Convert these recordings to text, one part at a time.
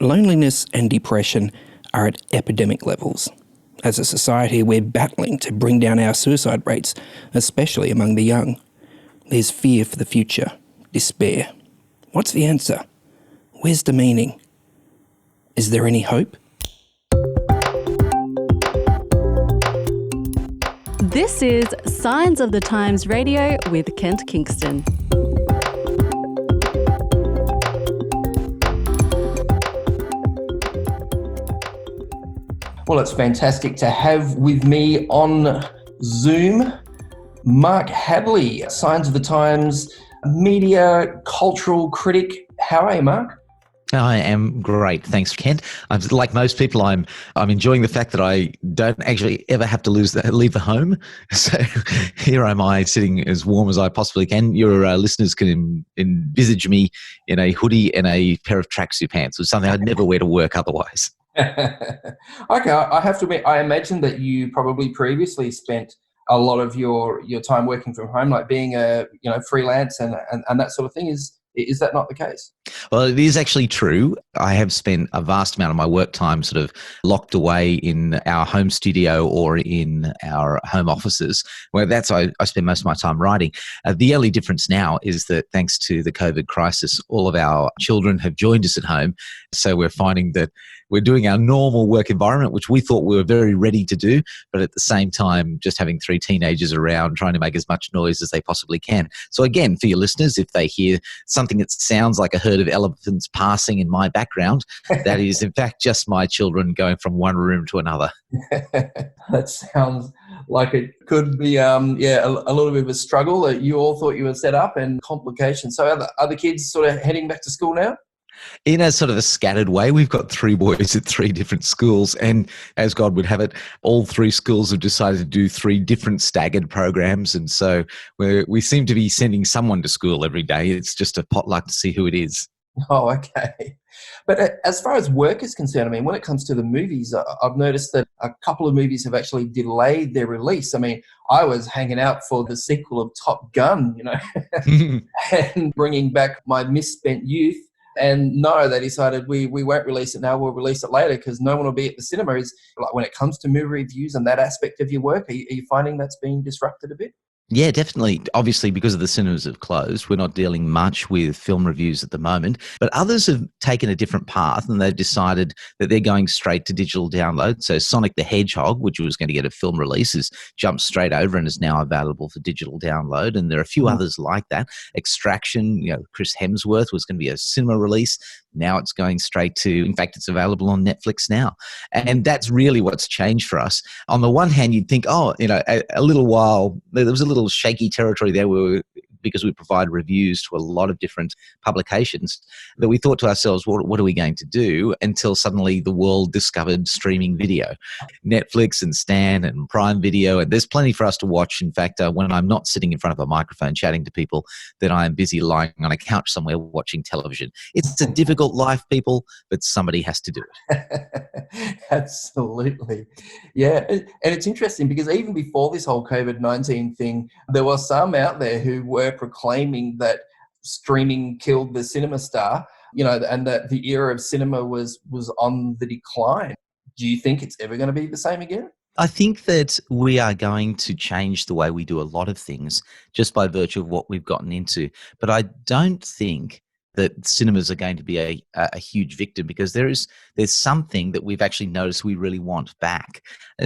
Loneliness and depression are at epidemic levels. As a society, we're battling to bring down our suicide rates, especially among the young. There's fear for the future, despair. What's the answer? Where's the meaning? Is there any hope? This is Signs of the Times Radio with Kent Kingston. Well, it's fantastic to have with me on Zoom Mark Hadley, Signs of the Times media cultural critic. How are you, Mark? I am great, thanks, Kent. I'm like most people. I'm enjoying the fact that I don't actually ever have to leave the home. So here am I, sitting as warm as I possibly can. Your listeners can envisage me in a hoodie and a pair of tracksuit pants, which is something I'd never wear to work otherwise. Okay, I have to admit, I imagine that you probably previously spent a lot of your time working from home, like being a freelance and that sort of thing. Is that not the case? Well, it is actually true. I have spent a vast amount of my work time sort of locked away in our home studio or in our home offices, where I spend most of my time writing. The only difference now is that thanks to the COVID crisis, all of our children have joined us at home. So we're finding that we're doing our normal work environment, which we thought we were very ready to do, but at the same time, just having 3 teenagers around trying to make as much noise as they possibly can. So again, for your listeners, if they hear something that sounds like a herd of elephants passing in my background, that is in fact just my children going from one room to another. That sounds like it could be a little bit of a struggle that you all thought you were set up and complications. So are the kids sort of heading back to school now? In a sort of a scattered way, we've got 3 boys at 3 different schools, and as God would have it, all 3 schools have decided to do 3 different staggered programs, and so we seem to be sending someone to school every day. It's just a potluck to see who it is. Oh, okay. But as far as work is concerned, I mean, when it comes to the movies, I've noticed that a couple of movies have actually delayed their release. I mean, I was hanging out for the sequel of Top Gun, and bringing back my misspent youth. And no, they decided we won't release it now, we'll release it later because no one will be at the cinema. Is like when it comes to movie reviews and that aspect of your work, are you finding that's being disrupted a bit? Yeah, definitely. Obviously, because of the cinemas have closed, we're not dealing much with film reviews at the moment. But others have taken a different path and they've decided that they're going straight to digital download. So Sonic the Hedgehog, which was going to get a film release, has jumped straight over and is now available for digital download. And there are a few others like that. Extraction, Chris Hemsworth was going to be a cinema release. Now it's going straight to, in fact, it's available on Netflix now. And that's really what's changed for us. On the one hand, you'd think, a little while, there was a little shaky territory there because we provide reviews to a lot of different publications, that we thought to ourselves, what are we going to do? Until suddenly the world discovered streaming video. Netflix and Stan and Prime Video, and there's plenty for us to watch. In fact, when I'm not sitting in front of a microphone chatting to people, then I am busy lying on a couch somewhere watching television. It's a difficult life, people, but somebody has to do it. Absolutely. Yeah, and it's interesting because even before this whole COVID-19 thing, there were some out there who were proclaiming that streaming killed the cinema star, and that the era of cinema was on the decline. Do you think it's ever going to be the same again? I think that we are going to change the way we do a lot of things just by virtue of what we've gotten into. But I don't think that cinemas are going to be a huge victim, because there's something that we've actually noticed we really want back.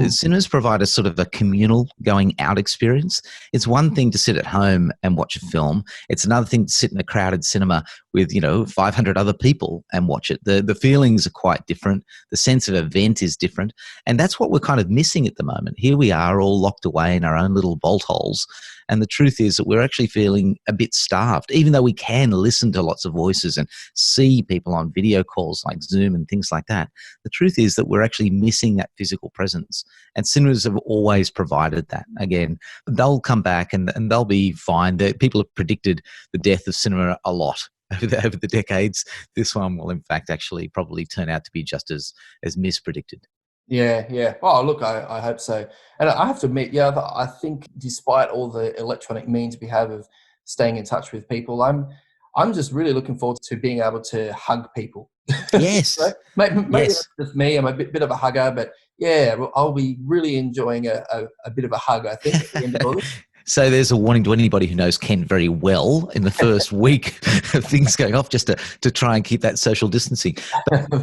Cinemas provide a sort of a communal going out experience. It's one thing to sit at home and watch a film. It's another thing to sit in a crowded cinema with 500 other people and watch it. The feelings are quite different. The sense of event is different, and that's what we're kind of missing at the moment. Here we are all locked away in our own little bolt holes. And the truth is that we're actually feeling a bit starved, even though we can listen to lots of voices and see people on video calls like Zoom and things like that. The truth is that we're actually missing that physical presence. And cinemas have always provided that. Again, they'll come back and they'll be fine. People have predicted the death of cinema a lot over the decades. This one will, in fact, actually probably turn out to be just as mispredicted. Yeah. Oh, look, I hope so. And I have to admit, I think despite all the electronic means we have of staying in touch with people, I'm just really looking forward to being able to hug people. Yes. Maybe Yes. that's just me. I'm a bit of a hugger, but yeah, well, I'll be really enjoying a bit of a hug, I think, at the end of all this. So there's a warning to anybody who knows Ken very well in the first week of things going off, just to try and keep that social distancing.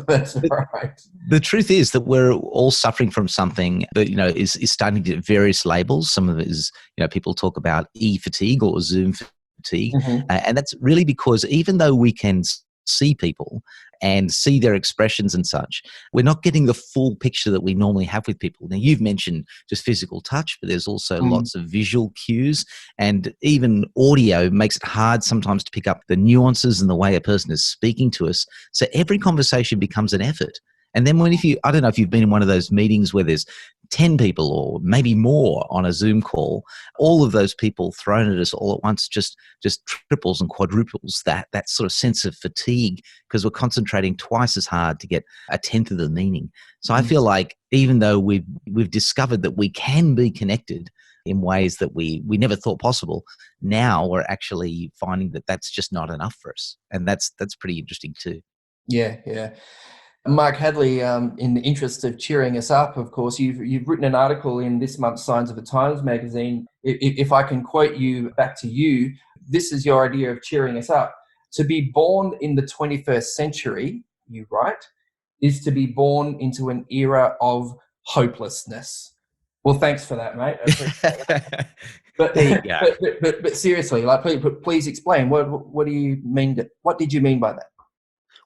That's right. The truth is that we're all suffering from something that, is starting to get various labels. Some of it is, people talk about e-fatigue or Zoom fatigue. Hmm. And that's really because even though we can see people and see their expressions and such, we're not getting the full picture that we normally have with people. Now, you've mentioned just physical touch, but there's also lots of visual cues, and even audio makes it hard sometimes to pick up the nuances and the way a person is speaking to us. So every conversation becomes an effort. And then I don't know if you've been in one of those meetings where there's 10 people or maybe more on a Zoom call, all of those people thrown at us all at once just triples and quadruples that sort of sense of fatigue, because we're concentrating twice as hard to get a tenth of the meaning. So I feel like even though we've discovered that we can be connected in ways that we never thought possible, now we're actually finding that that's just not enough for us. And that's pretty interesting too. Yeah, yeah. Mark Hadley, in the interest of cheering us up, of course, you've written an article in this month's Signs of the Times magazine. If I can quote you back to you, this is your idea of cheering us up. To be born in the 21st century, you write, is to be born into an era of hopelessness. Well, thanks for that, mate. I appreciate that. But, There you go. but seriously, like, please explain. What do you mean? What did you mean by that?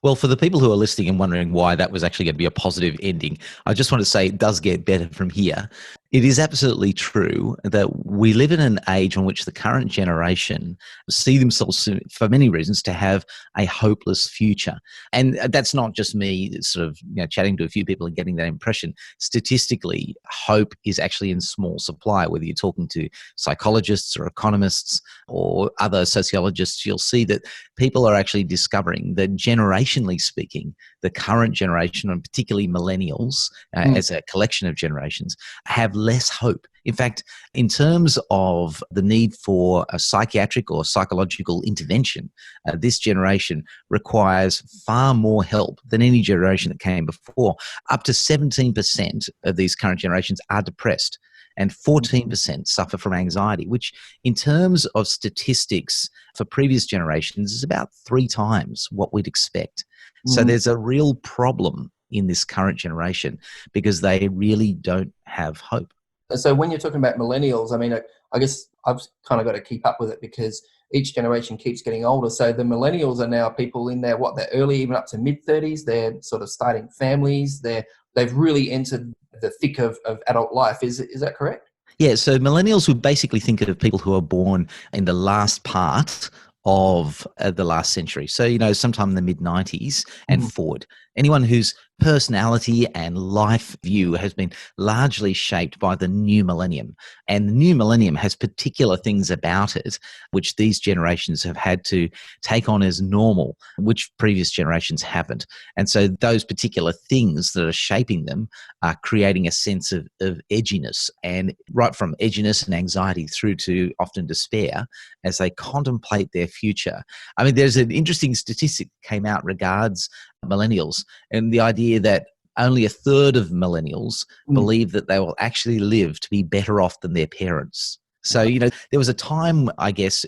Well, for the people who are listening and wondering why that was actually going to be a positive ending, I just want to say it does get better from here. It is absolutely true that we live in an age in which the current generation see themselves, for many reasons, to have a hopeless future. And that's not just me sort of chatting to a few people and getting that impression. Statistically, hope is actually in small supply. Whether you're talking to psychologists or economists or other sociologists, you'll see that people are actually discovering that, generationally speaking, the current generation, and particularly millennials, as a collection of generations, have less hope. In fact, in terms of the need for a psychiatric or psychological intervention, this generation requires far more help than any generation that came before. Up to 17% of these current generations are depressed, and 14% suffer from anxiety, which in terms of statistics for previous generations is about 3 times what we'd expect. So there's a real problem in this current generation because they really don't have hope. So when you're talking about millennials, I mean, I guess I've kind of got to keep up with it because each generation keeps getting older. So the millennials are now people in their early, even up to mid-30s. They're sort of starting families. They've really entered the thick of adult life. Is that correct? Yeah, so millennials would basically think of people who are born in the last part of the last century. So, sometime in the mid-90s and forward. Anyone whose personality and life view has been largely shaped by the new millennium. And the new millennium has particular things about it which these generations have had to take on as normal, which previous generations haven't. And so those particular things that are shaping them are creating a sense of edginess, and right from edginess and anxiety through to often despair as they contemplate their future. I mean, there's an interesting statistic that came out regards millennials, and the idea that only a third of millennials believe that they will actually live to be better off than their parents. So, there was a time, I guess,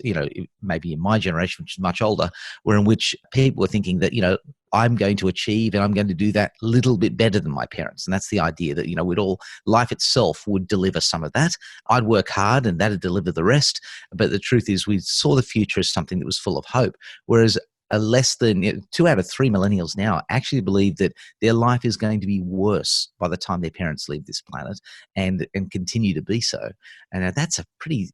maybe in my generation, which is much older, where in which people were thinking that, I'm going to achieve and I'm going to do that a little bit better than my parents. And that's the idea that, life itself would deliver some of that. I'd work hard and that'd deliver the rest. But the truth is we saw the future as something that was full of hope. Whereas less than 2 out of 3 millennials now actually believe that their life is going to be worse by the time their parents leave this planet and continue to be so. And that's a pretty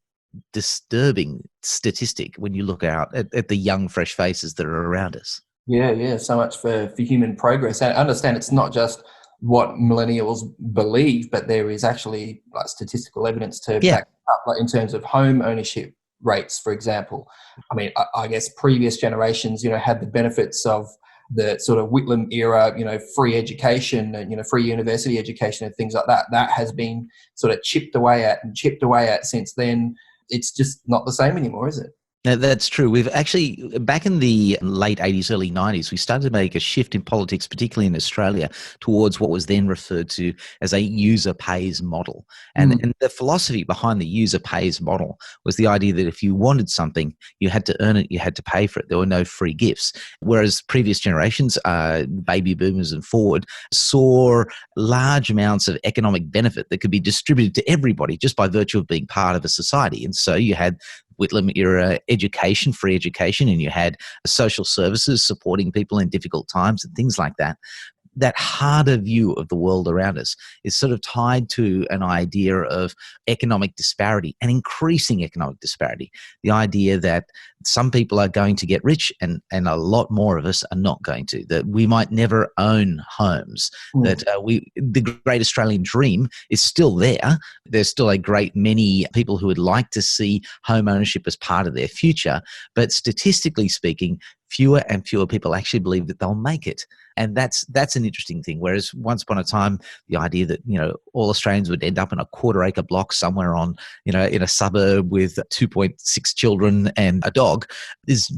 disturbing statistic when you look out at the young, fresh faces that are around us. Yeah. So much for human progress. And I understand it's not just what millennials believe, but there is actually like statistical evidence to back up, like in terms of home ownership rates, for example. I mean, I guess previous generations, had the benefits of the sort of Whitlam era, free education and, free university education and things like that. That has been sort of chipped away at since then. It's just not the same anymore, is it? No, that's true. We've actually, back in the late 80s, early 90s, we started to make a shift in politics, particularly in Australia, towards what was then referred to as a user pays model. And the philosophy behind the user pays model was the idea that if you wanted something, you had to earn it, you had to pay for it. There were no free gifts. Whereas previous generations, baby boomers and forward, saw large amounts of economic benefit that could be distributed to everybody just by virtue of being part of a society. And so you had Whitlam era education, free education, and you had social services supporting people in difficult times and things like that. That harder view of the world around us is sort of tied to an idea of economic disparity and increasing economic disparity. The idea that some people are going to get rich and a lot more of us are not going to, that we might never own homes, that the great Australian dream is still there. There's still a great many people who would like to see home ownership as part of their future, but statistically speaking, fewer and fewer people actually believe that they'll make it. And that's an interesting thing. Whereas once upon a time, the idea that, all Australians would end up in a quarter-acre block somewhere on, in a suburb with 2.6 children and a dog is,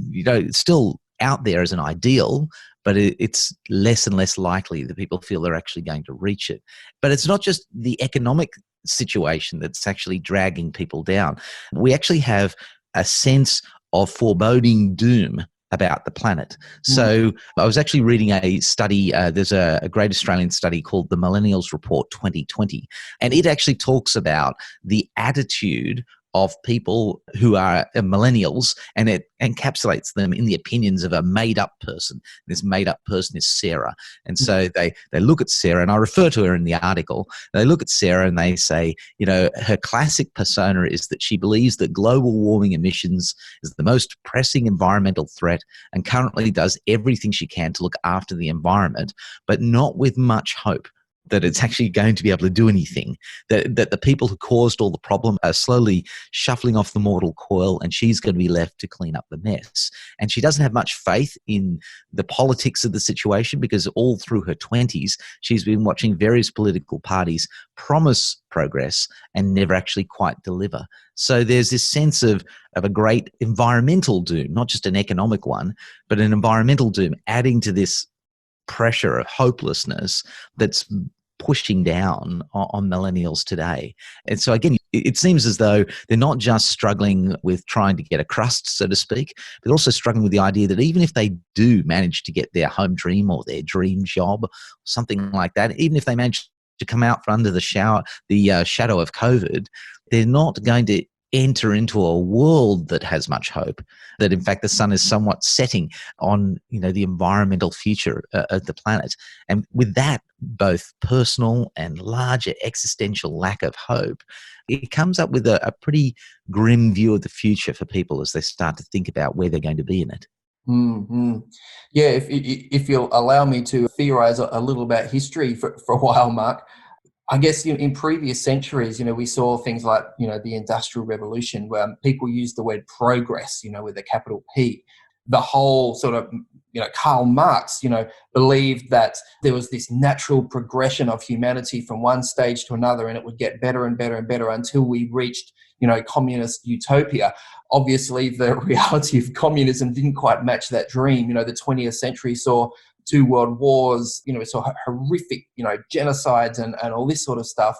still out there as an ideal, but it's less and less likely that people feel they're actually going to reach it. But it's not just the economic situation that's actually dragging people down. We actually have a sense of foreboding doom about the planet. So I was actually reading a study, there's a great Australian study called the Millennials Report 2020, and it actually talks about the attitude of people who are millennials, and it encapsulates them in the opinions of a made-up person. This made-up person is Sarah. And so they look at Sarah, and I refer to her in the article. They look at Sarah and they say, her classic persona is that she believes that global warming emissions is the most pressing environmental threat and currently does everything she can to look after the environment, but not with much hope that it's actually going to be able to do anything, that the people who caused all the problem are slowly shuffling off the mortal coil, and she's going to be left to clean up the mess. And she doesn't have much faith in the politics of the situation, because all through her 20s, she's been watching various political parties promise progress and never actually quite deliver. So there's this sense of a great environmental doom, not just an economic one, but an environmental doom adding to this pressure of hopelessness that's pushing down on millennials today. And so again, it seems as though they're not just struggling with trying to get a crust, so to speak, but they're also struggling with the idea that even if they do manage to get their home dream or their dream job, something like that, even if they manage to come out from under the shadow of COVID, they're not going to enter into a world that has much hope, that in fact the sun is somewhat setting on the environmental future of the planet. And with that both personal and larger existential lack of hope, it comes up with a pretty grim view of the future for people as they start to think about where they're going to be in it. Mm-hmm. Yeah, if you'll allow me to theorize a little about history for a while, Mark. I guess in previous centuries, we saw things like, the Industrial Revolution, where people used the word progress, with a capital P. The whole sort of, Karl Marx, believed that there was this natural progression of humanity from one stage to another, and it would get better and better and better until we reached, communist utopia. Obviously, the reality of communism didn't quite match that dream. The 20th century saw 2 world wars, saw horrific, genocides and all this sort of stuff.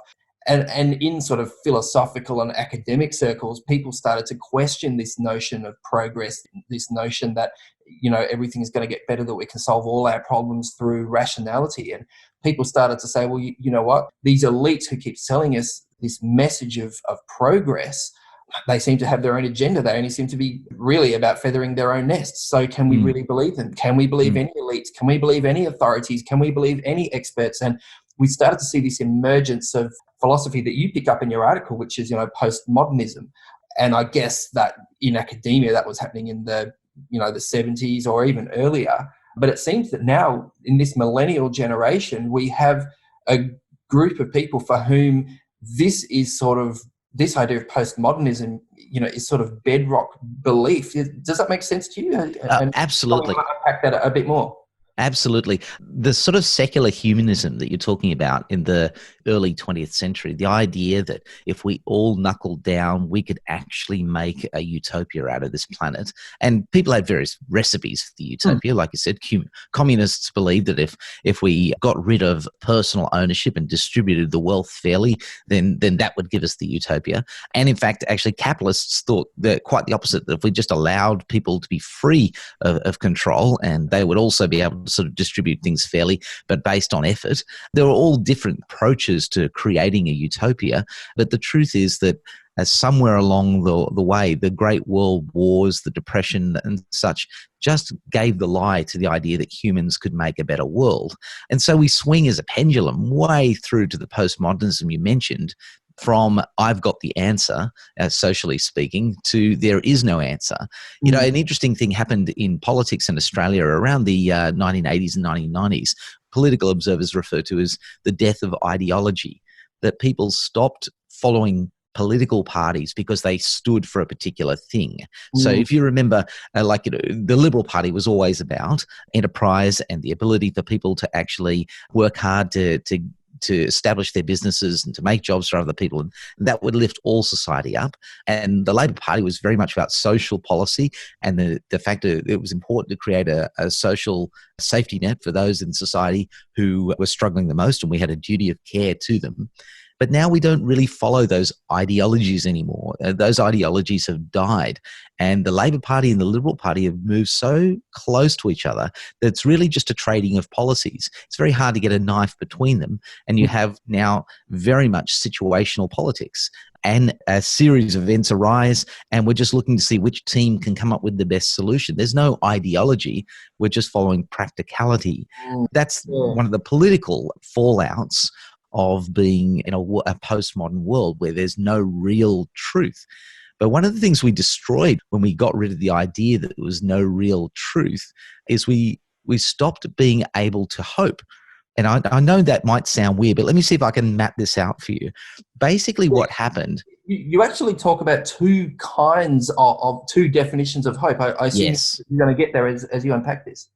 And in sort of philosophical and academic circles, people started to question this notion of progress, this notion that, everything is going to get better, that we can solve all our problems through rationality. And people started to say, well, you know what? These elites who keep selling us this message of progress, they seem to have their own agenda. They only seem to be really about feathering their own nests. So can we really believe them? Can we believe any elites? Can we believe any authorities? Can we believe any experts? And we started to see this emergence of philosophy that you pick up in your article, which is, postmodernism. And I guess that in academia, that was happening in the 70s or even earlier. But it seems that now in this millennial generation, we have a group of people for whom this is sort of, this idea of postmodernism, is sort of bedrock belief. Does that make sense to you? Absolutely. Unpack that a bit more. Absolutely. The sort of secular humanism that you're talking about in the early 20th century, the idea that if we all knuckled down, we could actually make a utopia out of this planet. And people had various recipes for the utopia. Like you said, communists believed that if we got rid of personal ownership and distributed the wealth fairly, then that would give us the utopia. And in fact, actually, capitalists thought that quite the opposite, that if we just allowed people to be free of control, and they would also be able to sort of distribute things fairly, but based on effort. There are all different approaches to creating a utopia, but the truth is that somewhere along the way, the Great World Wars, the Depression and such, just gave the lie to the idea that humans could make a better world. And so we swing as a pendulum way through to the postmodernism you mentioned, from I've got the answer, socially speaking, to there is no answer. You know, an interesting thing happened in politics in Australia around the 1980s and 1990s. Political observers refer to as the death of ideology, that people stopped following political parties because they stood for a particular thing. So if you remember, the Liberal Party was always about enterprise and the ability for people to actually work hard to establish their businesses and to make jobs for other people, and that would lift all society up. And the Labor Party was very much about social policy and the fact that it was important to create a social safety net for those in society who were struggling the most, and we had a duty of care to them. But now we don't really follow those ideologies anymore. Those ideologies have died. And the Labor Party and the Liberal Party have moved so close to each other that it's really just a trading of policies. It's very hard to get a knife between them. And you have now very much situational politics. And a series of events arise, and we're just looking to see which team can come up with the best solution. There's no ideology. We're just following practicality. That's one of the political fallouts of being in a postmodern world where there's no real truth. But one of the things we destroyed when we got rid of the idea that there was no real truth is we stopped being able to hope. And I know that might sound weird, but let me see if I can map this out for you. Basically, what happened... You actually talk about two kinds of two definitions of hope. I assume you're going to get there as you unpack this.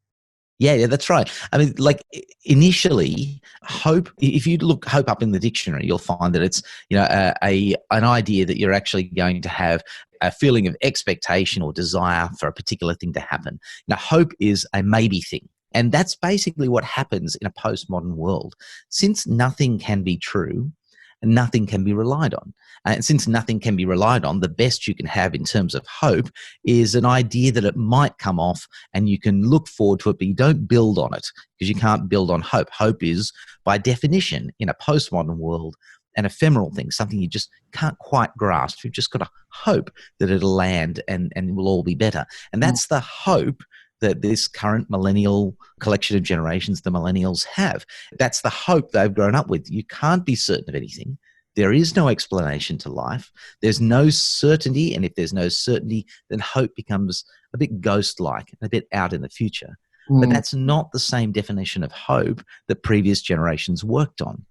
Yeah, that's right. I mean, like initially, hope, if you look hope up in the dictionary, you'll find that it's, an idea that you're actually going to have a feeling of expectation or desire for a particular thing to happen. Now, hope is a maybe thing. And that's basically what happens in a postmodern world. Since nothing can be true, nothing can be relied on. And since nothing can be relied on, the best you can have in terms of hope is an idea that it might come off and you can look forward to it, but you don't build on it because you can't build on hope. Hope is, by definition, in a postmodern world, an ephemeral thing, something you just can't quite grasp. You've just got to hope that it'll land and we'll all be better. And that's the hope that this current millennial collection of generations, the millennials, have. That's the hope they've grown up with. You can't be certain of anything. There is no explanation to life. There's no certainty, and if there's no certainty, then hope becomes a bit ghost-like, a bit out in the future. But that's not the same definition of hope that previous generations worked on.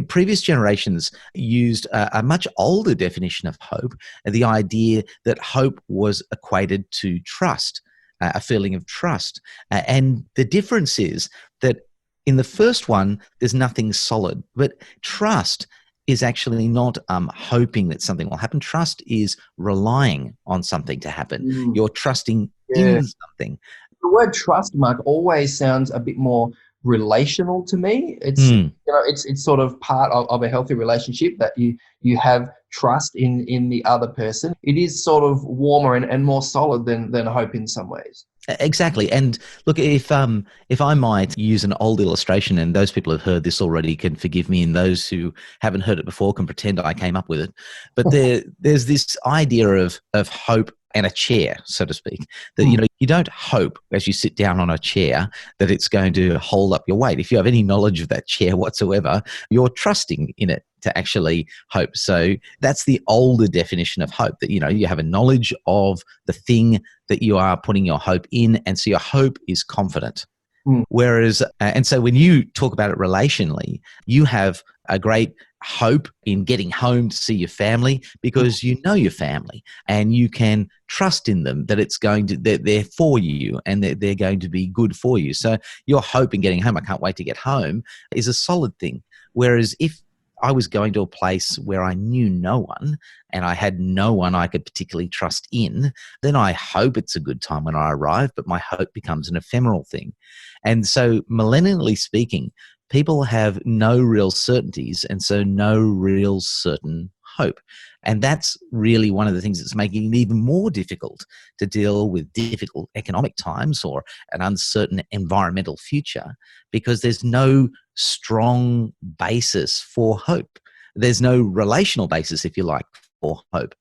Previous generations used a much older definition of hope, the idea that hope was equated to trust, a feeling of trust. And the difference is that in the first one, there's nothing solid, but trust is actually not hoping that something will happen. Trust is relying on something to happen. You're trusting in something. The word trust, Mark, always sounds a bit more relational to me. It's it's sort of part of a healthy relationship that you have trust in the other person. It is sort of warmer and more solid than hope in some ways. Exactly. And look, if I might use an old illustration, and those people who have heard this already can forgive me, and those who haven't heard it before can pretend I came up with it. But there's this idea of hope and a chair, so to speak, that, you don't hope as you sit down on a chair that it's going to hold up your weight. If you have any knowledge of that chair whatsoever, you're trusting in it to actually hope. So that's the older definition of hope, that, you have a knowledge of the thing that you are putting your hope in. And so your hope is confident. Whereas, and so when you talk about it relationally, you have a great hope in getting home to see your family because you know your family and you can trust in them that they're for you and that they're going to be good for you. So your hope in getting home, I can't wait to get home, is a solid thing. Whereas if I was going to a place where I knew no one and I had no one I could particularly trust in, then I hope it's a good time when I arrive, but my hope becomes an ephemeral thing. And so, millennially speaking, people have no real certainties and so no real certain hope. And that's really one of the things that's making it even more difficult to deal with difficult economic times or an uncertain environmental future, because there's no strong basis for hope. There's no relational basis, if you like, for hope.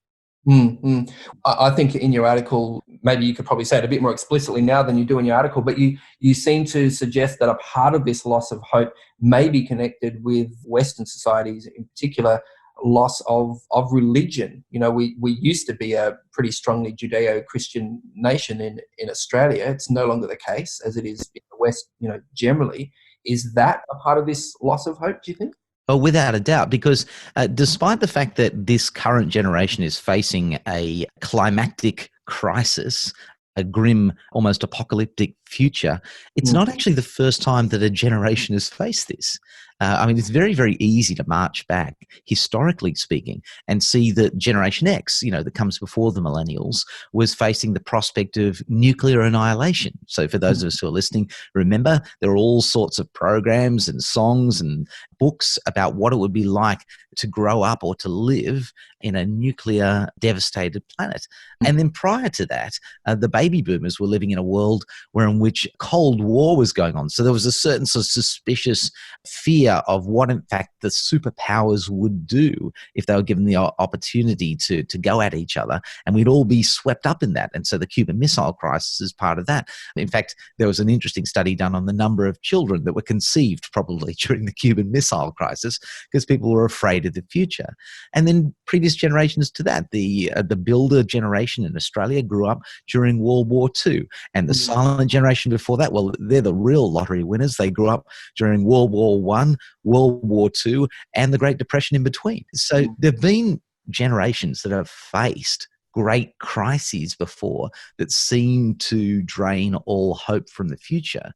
Mm-hmm. I think in your article, maybe you could probably say it a bit more explicitly now than you do in your article, but you seem to suggest that a part of this loss of hope may be connected with Western societies, in particular, loss of religion. You know, we used to be a pretty strongly Judeo-Christian nation in Australia. It's no longer the case, as it is in the West, you know, generally. Is that a part of this loss of hope, do you think? Oh, without a doubt, because despite the fact that this current generation is facing a climactic crisis, a grim, almost apocalyptic future, it's not actually the first time that a generation has faced this. I mean, it's very, very easy to march back, historically speaking, and see that Generation X, you know, that comes before the millennials, was facing the prospect of nuclear annihilation. So for those of us who are listening, remember, there are all sorts of programs and songs and books about what it would be like to grow up or to live in a nuclear devastated planet. And then prior to that, the baby boomers were living in a world in which Cold War was going on. So there was a certain sort of suspicious fear of what, in fact, the superpowers would do if they were given the opportunity to go at each other. And we'd all be swept up in that. And so the Cuban Missile Crisis is part of that. In fact, there was an interesting study done on the number of children that were conceived probably during the Cuban Missile Crisis because people were afraid of the future. And then previous generations to that, the builder generation in Australia grew up during World War II. And the silent generation before that, well, they're the real lottery winners. They grew up during World War I, World War II, and the Great Depression in between. So there have been generations that have faced great crises before that seem to drain all hope from the future.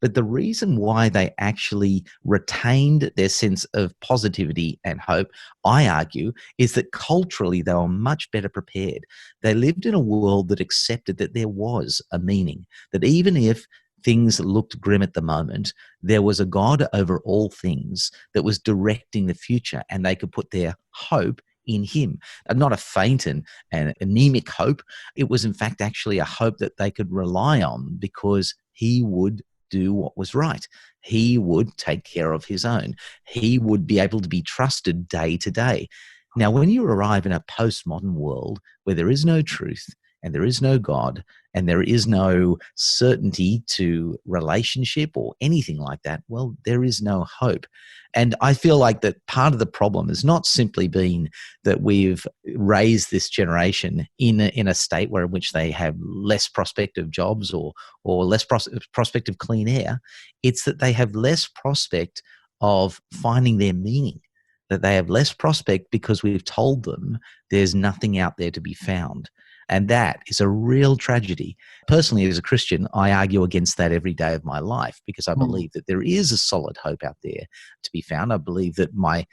But the reason why they actually retained their sense of positivity and hope, I argue, is that culturally they were much better prepared. They lived in a world that accepted that there was a meaning, that even if things looked grim at the moment, there was a God over all things that was directing the future, and they could put their hope in him. And not a faint and anemic hope. It was in fact actually a hope that they could rely on because he would do what was right. He would take care of his own. He would be able to be trusted day to day. Now, when you arrive in a postmodern world where there is no truth and there is no God and there is no certainty to relationship or anything like that, well, there is no hope. And I feel like that part of the problem has not simply been that we've raised this generation in a state in which they have less prospect of jobs or less prospect of clean air. It's that they have less prospect of finding their meaning, that they have less prospect because we've told them there's nothing out there to be found. And that is a real tragedy. Personally, as a Christian, I argue against that every day of my life because I believe that there is a solid hope out there to be found. I believe that my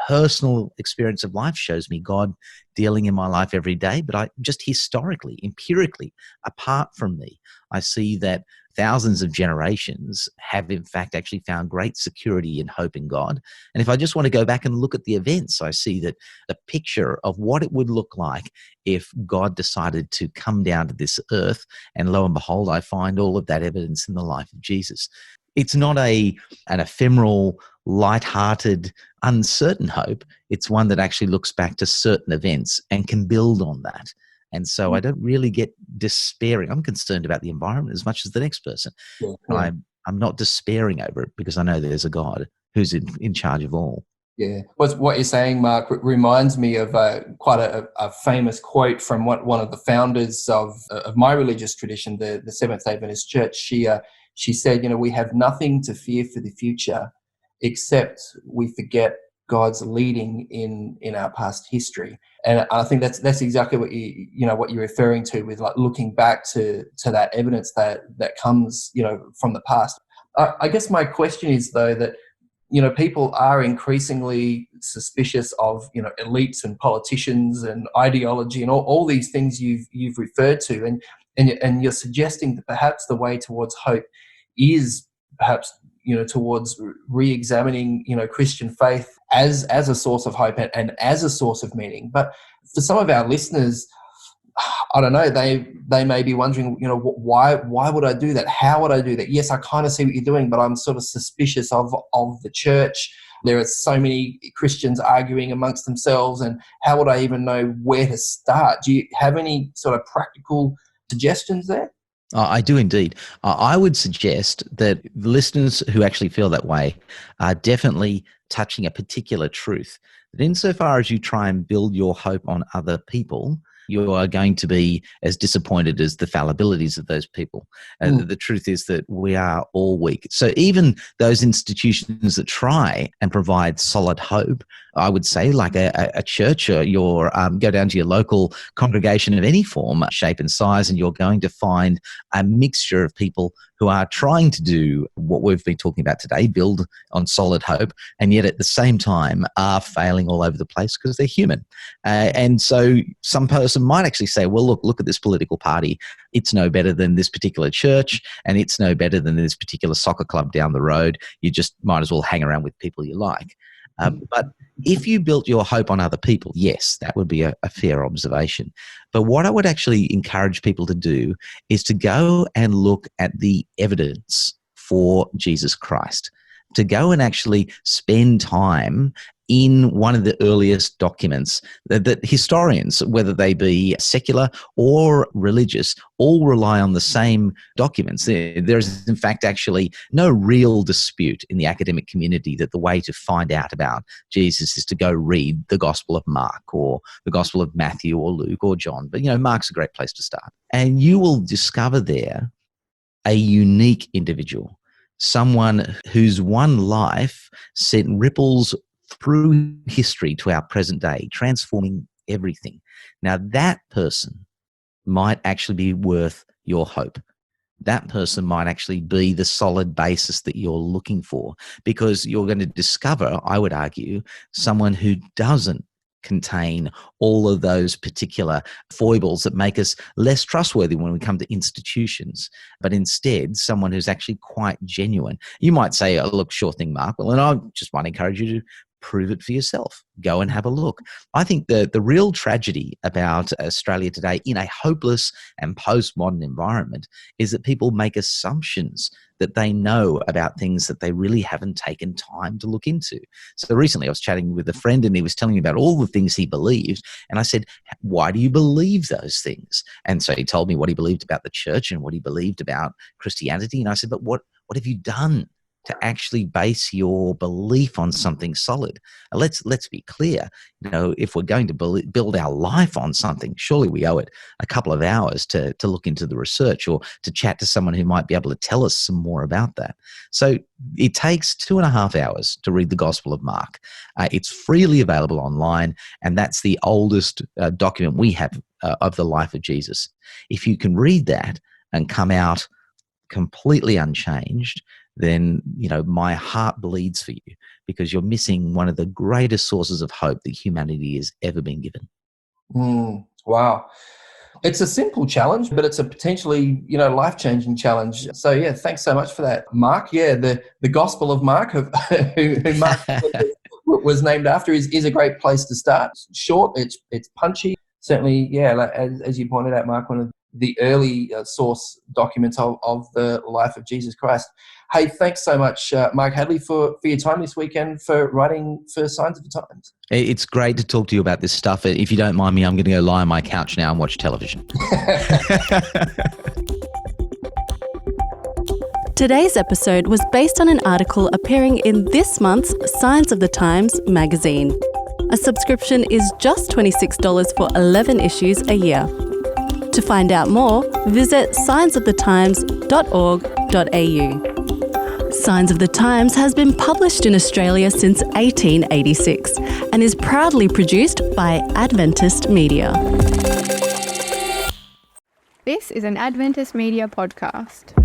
personal experience of life shows me God dealing in my life every day, but I just historically, empirically, apart from me, I see that thousands of generations have in fact actually found great security and hope in God. And if I just want to go back and look at the events, I see that a picture of what it would look like if God decided to come down to this earth, and lo and behold, I find all of that evidence in the life of Jesus. It's not an ephemeral, light-hearted, uncertain hope. It's one that actually looks back to certain events and can build on that. And so I don't really get despairing. I'm concerned about the environment as much as the next person. Yeah. I'm not despairing over it because I know there's a God who's in charge of all. Yeah. What you're saying, Mark, reminds me of quite a famous quote from one of the founders of my religious tradition, the Seventh-day Adventist Church. She said, you know, we have nothing to fear for the future except we forget God's leading in our past history. And I think that's exactly what what you're referring to with like looking back to that evidence that comes from the past. I guess my question is though that people are increasingly suspicious of elites and politicians and ideology and all these things you've referred to, and you're suggesting that perhaps the way towards hope is perhaps towards re-examining Christian faith as a source of hope and as a source of meaning. But for some of our listeners, I don't know, they may be wondering, why would I do that? How would I do that? Yes, I kind of see what you're doing, but I'm sort of suspicious of the church. There are so many Christians arguing amongst themselves, and how would I even know where to start? Do you have any sort of practical suggestions there? I do indeed. I would suggest that listeners who actually feel that way are definitely touching a particular truth. That insofar as you try and build your hope on other people, you are going to be as disappointed as the fallibilities of those people. And the truth is that we are all weak. So even those institutions that try and provide solid hope, I would say, like a church, or go down to your local congregation of any form, shape and size, and you're going to find a mixture of people who are trying to do what we've been talking about today, build on solid hope, and yet at the same time are failing all over the place because they're human. And so some person might actually say, well, look at this political party. It's no better than this particular church, and it's no better than this particular soccer club down the road. You just might as well hang around with people you like. But if you built your hope on other people, yes, that would be a fair observation. But what I would actually encourage people to do is to go and look at the evidence for Jesus Christ, to go and actually spend time in one of the earliest documents that historians, whether they be secular or religious, all rely on the same documents. There is, in fact, actually no real dispute in the academic community that the way to find out about Jesus is to go read the Gospel of Mark or the Gospel of Matthew or Luke or John. But, Mark's a great place to start. And you will discover there a unique individual, someone whose one life sent ripples through history to our present day, transforming everything. Now, that person might actually be worth your hope. That person might actually be the solid basis that you're looking for, because you're going to discover, I would argue, someone who doesn't contain all of those particular foibles that make us less trustworthy when we come to institutions, but instead someone who's actually quite genuine. You might say, oh, look, sure thing, Mark. Well, and I just want to encourage you to prove it for yourself. Go and have a look. I think the real tragedy about Australia today in a hopeless and postmodern environment is that people make assumptions that they know about things that they really haven't taken time to look into. So recently I was chatting with a friend and he was telling me about all the things he believed. And I said, why do you believe those things? And so he told me what he believed about the church and what he believed about Christianity. And I said, but what have you done to actually base your belief on something solid? Let's be clear. If we're going to build our life on something, surely we owe it a couple of hours to look into the research or to chat to someone who might be able to tell us some more about that. So it takes 2.5 hours to read the Gospel of Mark. It's freely available online, and that's the oldest document we have of the life of Jesus. If you can read that and come out completely unchanged, then, my heart bleeds for you, because you're missing one of the greatest sources of hope that humanity has ever been given. Wow. It's a simple challenge, but it's a potentially, life-changing challenge. So, yeah, thanks so much for that, Mark. Yeah, the Gospel of Mark, who Mark was named after, is a great place to start. Short, it's punchy. Certainly, yeah, as you pointed out, Mark, one of the early source documents of the life of Jesus Christ. Hey, thanks so much, Mark Hadley, for your time this weekend, for writing for Signs of the Times. It's great to talk to you about this stuff. If you don't mind me, I'm going to go lie on my couch now and watch television. Today's episode was based on an article appearing in this month's Signs of the Times magazine. A subscription is just $26 for 11 issues a year. To find out more, visit signsofthetimes.org.au. Signs of the Times has been published in Australia since 1886 and is proudly produced by Adventist Media. This is an Adventist Media podcast.